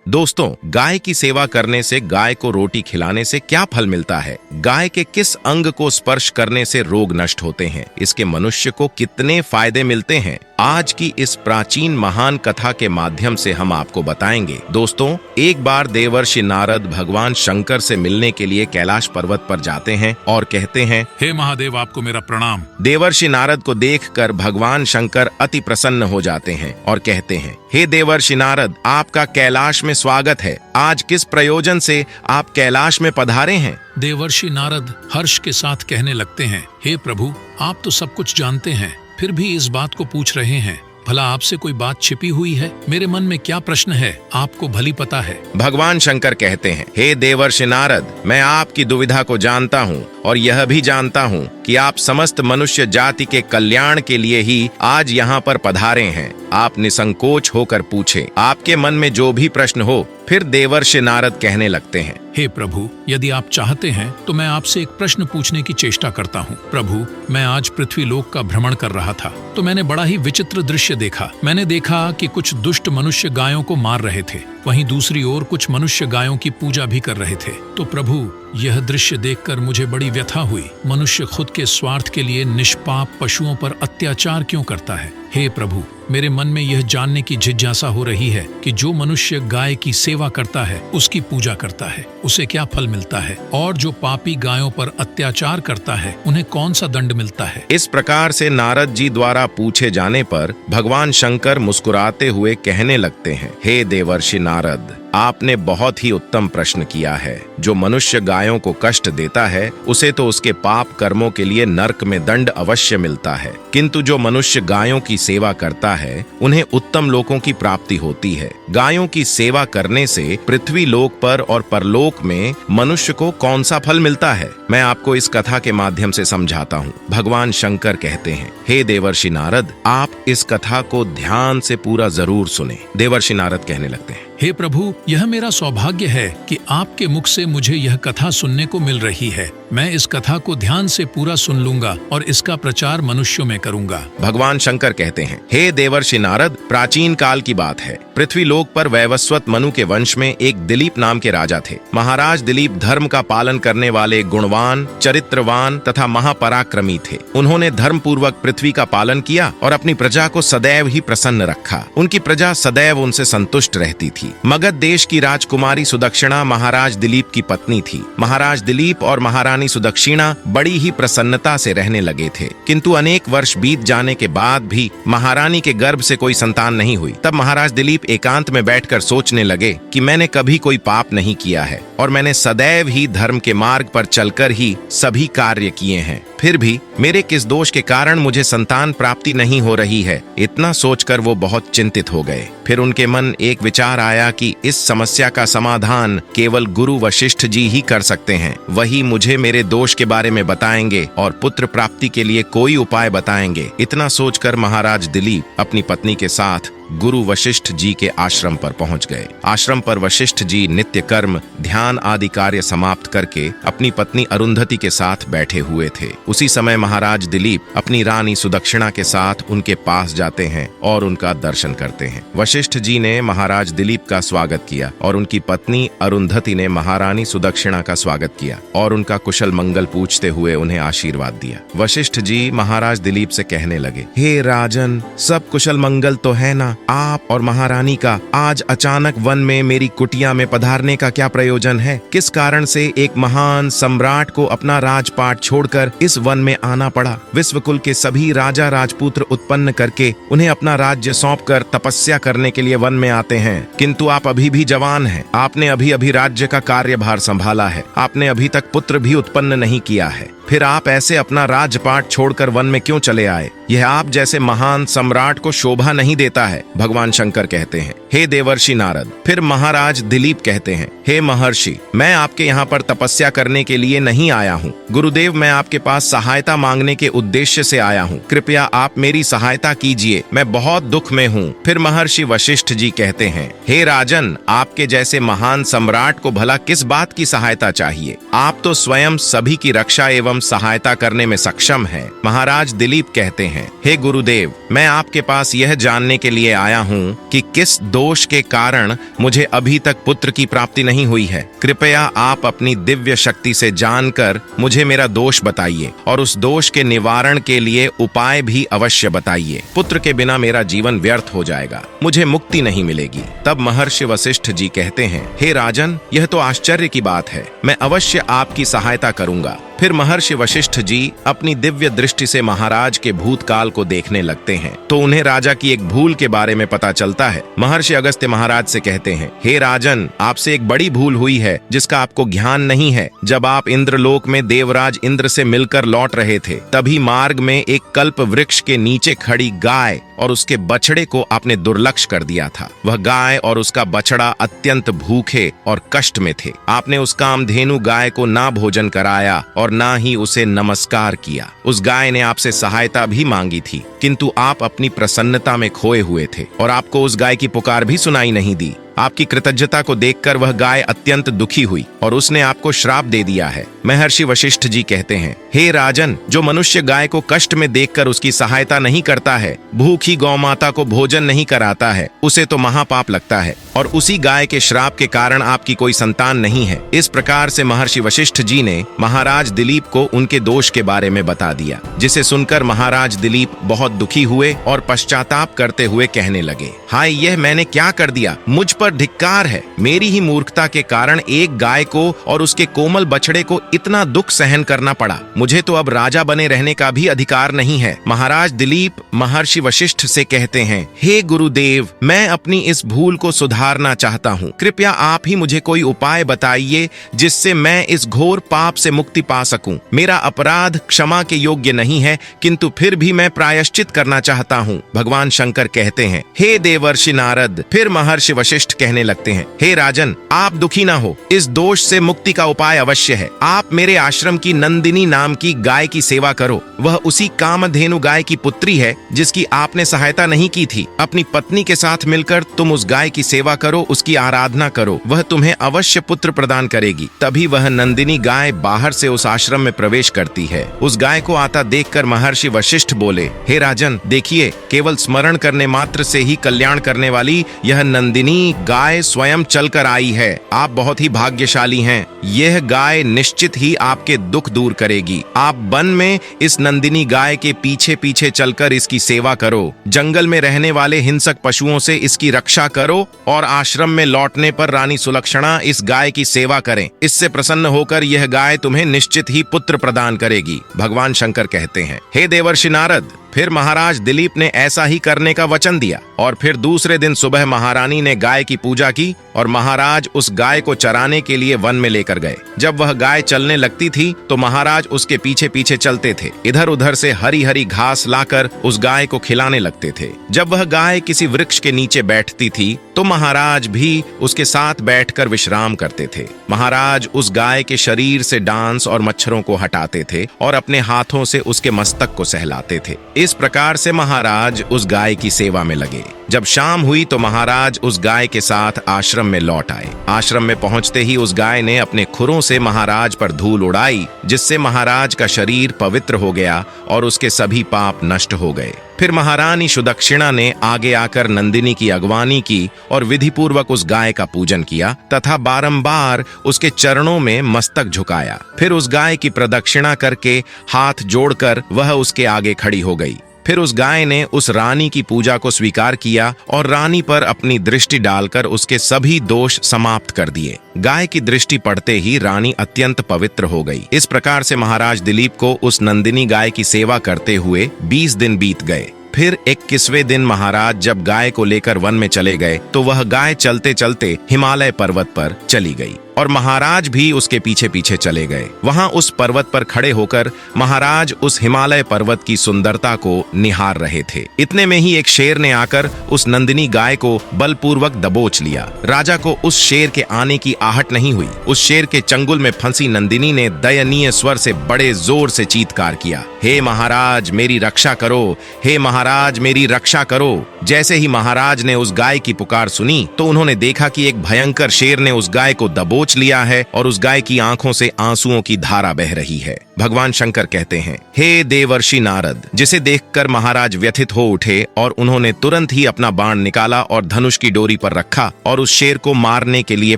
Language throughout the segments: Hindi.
दोस्तों, गाय की सेवा करने से, गाय को रोटी खिलाने से क्या फल मिलता है? गाय के किस अंग को स्पर्श करने से रोग नष्ट होते हैं? इसके मनुष्य को कितने फायदे मिलते हैं? आज की इस प्राचीन महान कथा के माध्यम से हम आपको बताएंगे। दोस्तों, एक बार देवर्षि नारद भगवान शंकर से मिलने के लिए कैलाश पर्वत पर जाते हैं और कहते हैं, हे महादेव, आपको मेरा प्रणाम। देवर्षि नारद को देखकर भगवान शंकर अति प्रसन्न हो जाते हैं और कहते हैं, हे देवर्षि नारद, आपका कैलाश में स्वागत है। आज किस प्रयोजन से आप कैलाश में पधारे हैं? देवर्षि नारद हर्ष के साथ कहने लगते हैं, हे प्रभु, आप तो सब कुछ जानते हैं, फिर भी इस बात को पूछ रहे हैं। भला आपसे कोई बात छिपी हुई है? मेरे मन में क्या प्रश्न है, आपको भली पता है। भगवान शंकर कहते हैं, हे देवर्षि नारद, मैं आपकी दुविधा को जानता हूँ और यह भी जानता हूँ कि आप समस्त मनुष्य जाति के कल्याण के लिए ही आज यहाँ पर पधारे हैं। आप निसंकोच होकर पूछे, आपके मन में जो भी प्रश्न हो। फिर देवर्षि नारद कहने लगते हैं, हे प्रभु, यदि आप चाहते हैं तो मैं आपसे एक प्रश्न पूछने की चेष्टा करता हूँ। प्रभु, मैं आज पृथ्वी लोक का भ्रमण कर रहा था तो मैंने बड़ा ही विचित्र दृश्य देखा। मैंने देखा कि कुछ दुष्ट मनुष्य गायों को मार रहे थे, वहीं दूसरी ओर कुछ मनुष्य गायों की पूजा भी कर रहे थे। तो प्रभु, यह दृश्य देखकर मुझे बड़ी व्यथा हुई। मनुष्य खुद के स्वार्थ के लिए निष्पाप पशुओं पर अत्याचार क्यों करता है? हे प्रभु, मेरे मन में यह जानने की जिज्ञासा हो रही है कि जो मनुष्य गाय की सेवा करता है, उसकी पूजा करता है, उसे क्या फल मिलता है, और जो पापी गायों पर अत्याचार करता है, उन्हें कौन सा दंड मिलता है? इस प्रकार से नारद जी द्वारा पूछे जाने पर भगवान शंकर मुस्कुराते हुए कहने लगते हैं, हे देवर्षि नारद, आपने बहुत ही उत्तम प्रश्न किया है। जो मनुष्य गायों को कष्ट देता है, उसे तो उसके पाप कर्मों के लिए नरक में दंड अवश्य मिलता है, किंतु जो मनुष्य गायों की सेवा करता है, उन्हें उत्तम लोकों की प्राप्ति होती है। गायों की सेवा करने से पृथ्वी लोक पर और परलोक में मनुष्य को कौन सा फल मिलता है, मैं आपको इस कथा के माध्यम से समझाता हूँ। भगवान शंकर कहते हैं, हे देवर्षि नारद, आप इस कथा को ध्यान से पूरा जरूर सुने। देवर्षि नारद कहने लगते हैं, हे प्रभु, यह मेरा सौभाग्य है कि आपके मुख से मुझे यह कथा सुनने को मिल रही है। मैं इस कथा को ध्यान से पूरा सुन लूंगा और इसका प्रचार मनुष्यों में करूंगा। भगवान शंकर कहते हैं, हे देवर्षि नारद, प्राचीन काल की बात है। पृथ्वी लोक पर वैवस्वत मनु के वंश में एक दिलीप नाम के राजा थे। महाराज दिलीप धर्म का पालन करने वाले, गुणवान, चरित्रवान तथा महापराक्रमी थे। उन्होंने धर्म पूर्वक पृथ्वी का पालन किया और अपनी प्रजा को सदैव ही प्रसन्न रखा। उनकी प्रजा सदैव उनसे संतुष्ट रहती थी। मगध देश की राजकुमारी सुदक्षिणा महाराज दिलीप की पत्नी थी। महाराज दिलीप और महारानी सुदक्षिणा बड़ी ही प्रसन्नता से रहने लगे थे, किंतु अनेक वर्ष बीत जाने के बाद भी महारानी के गर्भ से कोई संतान नहीं हुई। तब महाराज दिलीप एकांत में बैठकर सोचने लगे कि मैंने कभी कोई पाप नहीं किया है और मैंने सदैव ही धर्म के मार्ग पर चलकर ही सभी कार्य किए हैं, फिर भी मेरे किस दोष के कारण मुझे संतान प्राप्ति नहीं हो रही है। इतना सोचकर वो बहुत चिंतित हो गए। फिर उनके मन एक विचार आया कि इस समस्या का समाधान केवल गुरु वशिष्ठ जी ही कर सकते हैं। वही मुझे मेरे दोष के बारे में बताएंगे और पुत्र प्राप्ति के लिए कोई उपाय बताएंगे। इतना सोचकर महाराज दिलीप अपनी पत्नी के साथ गुरु वशिष्ठ जी के आश्रम पर पहुंच गए। आश्रम पर वशिष्ठ जी नित्य कर्म, ध्यान आदि कार्य समाप्त करके अपनी पत्नी अरुंधति के साथ बैठे हुए थे। उसी समय महाराज दिलीप अपनी रानी सुदक्षिणा के साथ उनके पास जाते हैं और उनका दर्शन करते हैं। वशिष्ठ जी ने महाराज दिलीप का स्वागत किया और उनकी पत्नी अरुंधति ने महारानी सुदक्षिणा का स्वागत किया और उनका कुशल मंगल पूछते हुए उन्हें आशीर्वाद दिया। वशिष्ठ जी महाराज दिलीप से कहने लगे, हे राजन, सब कुशल मंगल तो है ना? आप और महारानी का आज अचानक वन में मेरी कुटिया में पधारने का क्या प्रयोजन है? किस कारण से एक महान सम्राट को अपना राजपाट छोड़कर इस वन में आना पड़ा? विश्वकुल के सभी राजा राजपुत्र उत्पन्न करके उन्हें अपना राज्य सौंपकर तपस्या करने के लिए वन में आते हैं, किंतु आप अभी भी जवान हैं। आपने अभी अभी राज्य का कार्यभार संभाला है। आपने अभी तक पुत्र भी उत्पन्न नहीं किया है, फिर आप ऐसे अपना राजपाट छोड़कर वन में क्यों चले आए? यह आप जैसे महान सम्राट को शोभा नहीं देता है। भगवान शंकर कहते हैं, हे देवर्षि नारद। फिर महाराज दिलीप कहते हैं, हे महर्षि, मैं आपके यहाँ पर तपस्या करने के लिए नहीं आया हूँ। गुरुदेव, मैं आपके पास सहायता मांगने के उद्देश्य से आया हूँ। कृपया आप मेरी सहायता कीजिए, मैं बहुत दुख में हूँ। फिर महर्षि वशिष्ठ जी कहते हैं, हे राजन, आपके जैसे महान सम्राट को भला किस बात की सहायता चाहिए? आप तो स्वयं सभी की रक्षा एवं सहायता करने में सक्षम हैं। महाराज दिलीप कहते हैं, हे गुरुदेव, मैं आपके पास यह जानने के लिए आया हूँ कि किस दोष के कारण मुझे अभी तक पुत्र की प्राप्ति नहीं हुई है। कृपया आप अपनी दिव्य शक्ति से जानकर मुझे मेरा दोष बताइए और उस दोष के निवारण के लिए उपाय भी अवश्य बताइए। पुत्र के बिना मेरा जीवन व्यर्थ हो जाएगा, मुझे मुक्ति नहीं मिलेगी। तब महर्षि वशिष्ठ जी कहते हैं, हे राजन, यह तो आश्चर्य की बात है, मैं अवश्य आपकी सहायता करूंगा। फिर महर्षि वशिष्ठ जी अपनी दिव्य दृष्टि से महाराज के भूतकाल को देखने लगते हैं तो उन्हें राजा की एक भूल के बारे में पता चलता है। महर्षि अगस्त्य महाराज से कहते हैं, हे राजन, आपसे एक बड़ी भूल हुई है जिसका आपको ज्ञान नहीं है। जब आप इंद्रलोक में देवराज इंद्र से मिलकर लौट रहे थे, तभी मार्ग में एक कल्प वृक्ष के नीचे खड़ी गाय और उसके बछड़े को आपने दुर्लक्ष्य कर दिया था। वह गाय और उसका बछड़ा अत्यंत भूखे और कष्ट में थे। आपने उस कामधेनु गाय को ना भोजन कराया और ना ही उसे नमस्कार किया। उस गाय ने आपसे सहायता भी मांगी थी, किंतु आप अपनी प्रसन्नता में खोए हुए थे और आपको उस गाय की पुकार भी सुनाई नहीं दी। आपकी कृतज्ञता को देखकर वह गाय अत्यंत दुखी हुई और उसने आपको श्राप दे दिया है। महर्षि वशिष्ठ जी कहते हैं, हे राजन, जो मनुष्य गाय को कष्ट में देखकर उसकी सहायता नहीं करता है, भूखी गौ माता को भोजन नहीं कराता है, उसे तो महापाप लगता है और उसी गाय के श्राप के कारण आपकी कोई संतान नहीं है। इस प्रकार से महर्षि वशिष्ठ जी ने महाराज दिलीप को उनके दोष के बारे में बता दिया, जिसे सुनकर महाराज दिलीप बहुत दुखी हुए और पश्चाताप करते हुए कहने लगे, हाय, यह मैंने क्या कर दिया? मुझ पर धिक्कार है। मेरी ही मूर्खता के कारण एक गाय को और उसके कोमल बछड़े को इतना दुख सहन करना पड़ा। मुझे तो अब राजा बने रहने का भी अधिकार नहीं है। महाराज दिलीप महर्षि वशिष्ठ से कहते हैं, हे गुरुदेव, मैं अपनी इस भूल को सुधारना चाहता हूँ। कृपया आप ही मुझे कोई उपाय बताइए जिससे मैं इस घोर पाप से मुक्ति पा सकूं। मेरा अपराध क्षमा के योग्य नहीं है, किंतु फिर भी मैं प्रायश्चित करना चाहता हूँ। भगवान शंकर कहते हैं, हे देवर्षि नारद। फिर महर्षि वशिष्ठ कहने लगते हैं, हे राजन, आप दुखी ना हो, इस दोष से मुक्ति का उपाय अवश्य है। आप मेरे आश्रम की नंदिनी नाम की गाय की सेवा करो। वह उसी कामधेनु गाय की पुत्री है जिसकी आपने सहायता नहीं की थी। अपनी पत्नी के साथ मिलकर तुम उस गाय की सेवा करो, उसकी आराधना करो, वह तुम्हें अवश्य पुत्र प्रदान करेगी। तभी वह नंदिनी गाय बाहर से उस आश्रम में प्रवेश करती है। उस गाय को आता देखकर महर्षि वशिष्ठ बोले, हे राजन, देखिए, केवल स्मरण करने मात्र से ही कल्याण करने वाली यह नंदिनी गाय स्वयं चलकर आई है। आप बहुत ही भाग्यशाली हैं। यह गाय निश्चित ही आपके दुख दूर करेगी। आप वन में इस नंदिनी गाय के पीछे पीछे चलकर इसकी सेवा करो। जंगल में रहने वाले हिंसक पशुओं से इसकी रक्षा करो और आश्रम में लौटने पर रानी सुलक्षणा इस गाय की सेवा करें। इससे प्रसन्न होकर यह गाय तुम्हें निश्चित ही पुत्र प्रदान करेगी। भगवान शंकर कहते हैं, हे देवर्षि नारद। फिर महाराज दिलीप ने ऐसा ही करने का वचन दिया और फिर दूसरे दिन सुबह महारानी ने गाय की पूजा की और महाराज उस गाय को चराने के लिए वन में लेकर गए। जब वह गाय चलने लगती थी तो महाराज उसके पीछे पीछे चलते थे। इधर उधर से हरी हरी घास लाकर उस गाय को खिलाने लगते थे। जब वह गाय किसी वृक्ष के नीचे बैठती थी तो महाराज भी उसके साथ बैठकर विश्राम करते थे। महाराज उस गाय के शरीर से डांस और मच्छरों को हटाते थे और अपने हाथों से उसके मस्तक को सहलाते थे। इस प्रकार से महाराज उस गाय की सेवा में लगे। जब शाम हुई तो महाराज उस गाय के साथ आश्रम में लौट आए। आश्रम में पहुंचते ही उस गाय ने अपने खुरों से महाराज पर धूल उड़ाई, जिससे महाराज का शरीर पवित्र हो गया और उसके सभी पाप नष्ट हो गए। फिर महारानी सुदक्षिणा ने आगे आकर नंदिनी की अगवानी की और विधि पूर्वक उस गाय का पूजन किया तथा बारंबार उसके चरणों में मस्तक झुकाया। फिर उस गाय की प्रदक्षिणा करके हाथ जोड़कर वह उसके आगे खड़ी हो गई। फिर उस गाय ने उस रानी की पूजा को स्वीकार किया और रानी पर अपनी दृष्टि डालकर उसके सभी दोष समाप्त कर दिए। गाय की दृष्टि पड़ते ही रानी अत्यंत पवित्र हो गई। इस प्रकार से महाराज दिलीप को उस नंदिनी गाय की सेवा करते हुए 20 दिन बीत गए। फिर 21वें दिन महाराज जब गाय को लेकर वन में चले गए तो वह गाय चलते चलते हिमालय पर्वत पर चली गई। और महाराज भी उसके पीछे पीछे चले गए। वहां उस पर्वत पर खड़े होकर महाराज उस हिमालय पर्वत की सुंदरता को निहार रहे थे। इतने में ही एक शेर ने आकर उस नंदिनी गाय को बलपूर्वक दबोच लिया। राजा को उस शेर के आने की आहट नहीं हुई। उस शेर के चंगुल में फंसी नंदिनी ने दयनीय स्वर से बड़े जोर से चीत्कार किया, हे महाराज मेरी रक्षा करो, हे महाराज मेरी रक्षा करो। जैसे ही महाराज ने उस गाय की पुकार सुनी तो उन्होंने देखा कि एक भयंकर शेर ने उस गाय को दबोच लिया है और उस गाय की आंखों से आंसुओं की धारा बह रही है। भगवान शंकर कहते हैं, हे देवर्षि नारद, जिसे देखकर महाराज व्यथित हो उठे और उन्होंने तुरंत ही अपना बाण निकाला और धनुष की डोरी पर रखा और उस शेर को मारने के लिए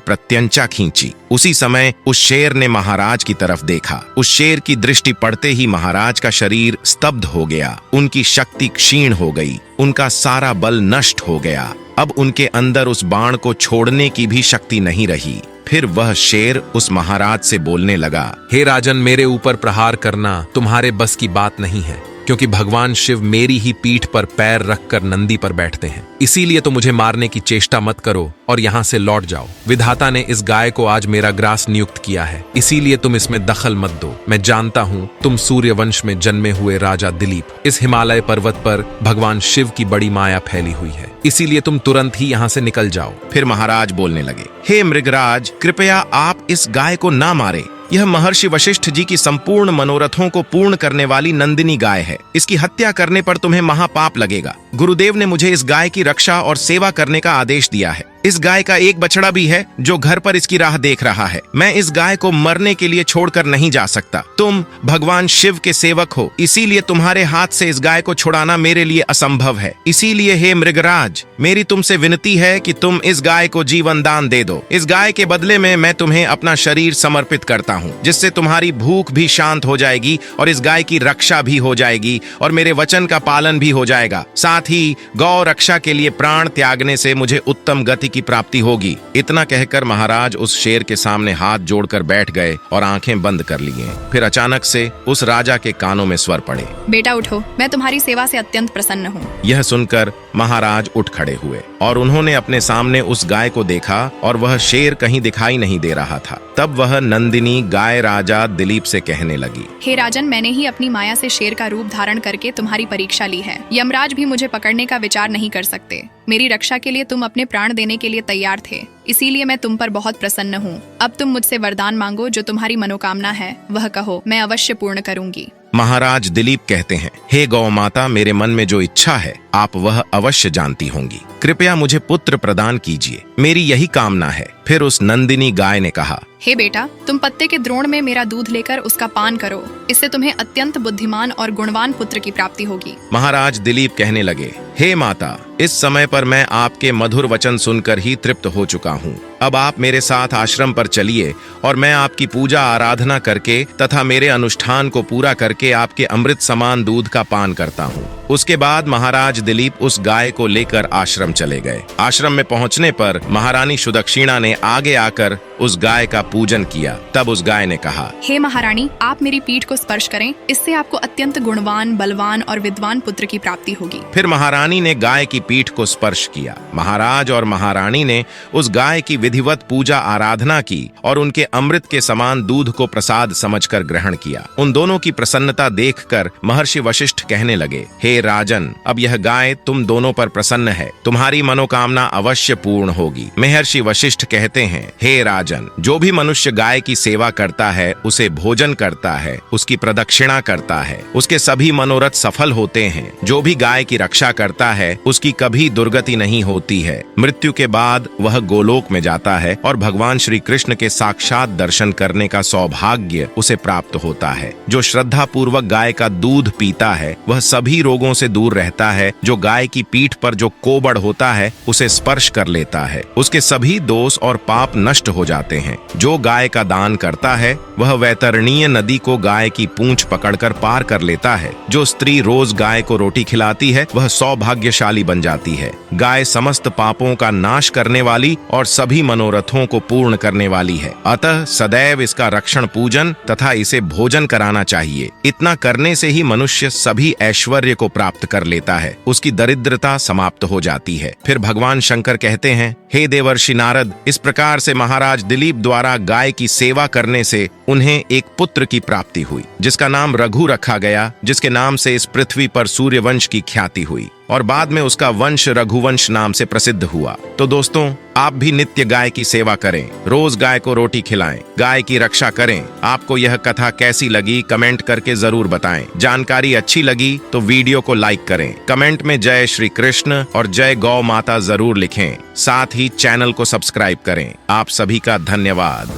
प्रत्यंचा खींची। उसी समय उस शेर ने महाराज की तरफ देखा। उस शेर की दृष्टि पड़ते ही महाराज का शरीर स्तब्ध हो गया, उनकी शक्ति क्षीण हो गई, उनका सारा बल नष्ट हो गया। अब उनके अंदर उस बाण को छोड़ने की भी शक्ति नहीं रही। फिर वह शेर उस महाराज से बोलने लगा, हे राजन, मेरे ऊपर प्रहार करना तुम्हारे बस की बात नहीं है, क्योंकि भगवान शिव मेरी ही पीठ पर पैर रखकर नंदी पर बैठते हैं। इसीलिए तो मुझे मारने की चेष्टा मत करो और यहाँ से लौट जाओ। विधाता ने इस गाय को आज मेरा ग्रास नियुक्त किया है, इसीलिए तुम इसमें दखल मत दो। मैं जानता हूँ तुम सूर्य वंश में जन्मे हुए राजा दिलीप। इस हिमालय पर्वत पर भगवान शिव की बड़ी माया फैली हुई है, इसीलिए तुम तुरंत ही यहाँ से निकल जाओ। फिर महाराज बोलने लगे, हे मृगराज, कृपया आप इस गाय को ना मारे। यह महर्षि वशिष्ठ जी की संपूर्ण मनोरथों को पूर्ण करने वाली नंदिनी गाय है। इसकी हत्या करने पर तुम्हें महापाप लगेगा। गुरुदेव ने मुझे इस गाय की रक्षा और सेवा करने का आदेश दिया है। इस गाय का एक बछड़ा भी है जो घर पर इसकी राह देख रहा है। मैं इस गाय को मरने के लिए छोड़कर नहीं जा सकता। तुम भगवान शिव के सेवक हो, इसीलिए तुम्हारे हाथ से इस गाय को छुड़ाना मेरे लिए असंभव है। इसीलिए हे मृगराज, मेरी तुमसे विनती है कि तुम इस गाय को जीवन दान दे दो। इस गाय के बदले में मैं तुम्हें अपना शरीर समर्पित करता हूँ, जिससे तुम्हारी भूख भी शांत हो जाएगी और इस गाय की रक्षा भी हो जाएगी और मेरे वचन का पालन भी हो जाएगा। साथ ही गौ रक्षा के लिए प्राण त्यागने से मुझे उत्तम गति की प्राप्ति होगी। इतना कहकर महाराज उस शेर के सामने हाथ जोड़कर बैठ गए और आंखें बंद कर लिए। फिर अचानक से उस राजा के कानों में स्वर पड़े, बेटा उठो, मैं तुम्हारी सेवा से अत्यंत प्रसन्न हूँ। यह सुनकर महाराज उठ खड़े हुए और उन्होंने अपने सामने उस गाय को देखा और वह शेर कहीं दिखाई नहीं दे रहा था। तब वह नंदिनी गाय राजा दिलीप से कहने लगी, हे राजन, मैंने ही अपनी माया से शेर का रूप धारण करके तुम्हारी परीक्षा ली है। यमराज भी मुझे पकड़ने का विचार नहीं कर सकते। मेरी रक्षा के लिए तुम अपने प्राण देने के लिए तैयार थे, इसीलिए मैं तुम पर बहुत प्रसन्न हूँ। अब तुम मुझसे वरदान मांगो, जो तुम्हारी मनोकामना है वह कहो, मैं अवश्य पूर्ण करूंगी। महाराज दिलीप कहते हैं, हे गौ माता, मेरे मन में जो इच्छा है आप वह अवश्य जानती होंगी। कृपया मुझे पुत्र प्रदान कीजिए, मेरी यही कामना है। फिर उस नंदिनी गाय ने कहा, हे बेटा, तुम पत्ते के द्रोण में मेरा दूध लेकर उसका पान करो। इससे तुम्हें अत्यंत बुद्धिमान और गुणवान पुत्र की प्राप्ति होगी। महाराज दिलीप कहने लगे, हे माता, इस समय पर मैं आपके मधुर वचन सुनकर ही तृप्त हो चुका हूँ। अब आप मेरे साथ आश्रम पर चलिए और मैं आपकी पूजा आराधना करके तथा मेरे अनुष्ठान को पूरा करके आपके अमृत समान दूध का पान करता हूँ। उसके बाद महाराज दिलीप उस गाय को लेकर आश्रम चले गए। आश्रम में पहुंचने पर महारानी सुदक्षिणा ने आगे आकर उस गाय का पूजन किया। तब उस गाय ने कहा, हे महारानी, आप मेरी पीठ को स्पर्श करें, इससे आपको अत्यंत गुणवान, बलवान और विद्वान पुत्र की प्राप्ति होगी। फिर महारानी ने गाय की पीठ को स्पर्श किया। महाराज और महारानी ने उस गाय की विधिवत पूजा आराधना की और उनके अमृत के समान दूध को प्रसाद समझकर ग्रहण किया। उन दोनों की प्रसन्नता देखकर महर्षि वशिष्ठ कहने लगे, हे राजन, अब यह गाय तुम दोनों पर प्रसन्न है, तुम्हारी मनोकामना अवश्य पूर्ण होगी। महर्षि वशिष्ठ कहते हैं, हे राजन, जो भी मनुष्य गाय की सेवा करता है, उसे भोजन करता है, उसकी प्रदक्षिणा करता है, उसके सभी मनोरथ सफल होते हैं। जो भी गाय की रक्षा करता है, उसकी कभी दुर्गति नहीं होती है। मृत्यु के बाद वह गोलोक में जाता है और भगवान श्री कृष्ण के साक्षात दर्शन करने का सौभाग्य उसे प्राप्त होता है। जो श्रद्धा पूर्वक गाय का दूध पीता है, वह सभी रोगों से दूर रहता है। जो गाय की पीठ पर जो कोबड़ होता है, उसे स्पर्श कर लेता है, उसके सभी दोष और पाप नष्ट हो जाते हैं। जो गाय का दान करता है, वह वैतरणीय नदी को गाय की पूंछ पकड़कर पार कर लेता है। जो स्त्री रोज गाय को रोटी खिलाती है, वह सौभाग्यशाली बन जाती है। गाय समस्त पापों का नाश करने वाली और सभी मनोरथों को पूर्ण करने वाली है। अतः सदैव इसका रक्षण पूजन तथा इसे भोजन कराना चाहिए। इतना करने से ही मनुष्य सभी ऐश्वर्य को प्राप्त कर लेता है, उसकी दरिद्रता समाप्त हो जाती है। फिर भगवान शंकर कहते हैं, हे देवर्षि नारद, इस प्रकार से महाराज दिलीप द्वारा गाय की सेवा करने से उन्हें एक पुत्र की प्राप्ति हुई, जिसका नाम रघु रखा गया, जिसके नाम से इस पृथ्वी पर सूर्यवंश की ख्याति हुई और बाद में उसका वंश रघुवंश नाम से प्रसिद्ध हुआ। तो दोस्तों, आप भी नित्य गाय की सेवा करें, रोज गाय को रोटी खिलाएं, गाय की रक्षा करें। आपको यह कथा कैसी लगी कमेंट करके जरूर बताएं। जानकारी अच्छी लगी तो वीडियो को लाइक करें, कमेंट में जय श्री कृष्ण और जय गौ माता जरूर लिखें। साथ ही चैनल को सब्सक्राइब करें। आप सभी का धन्यवाद।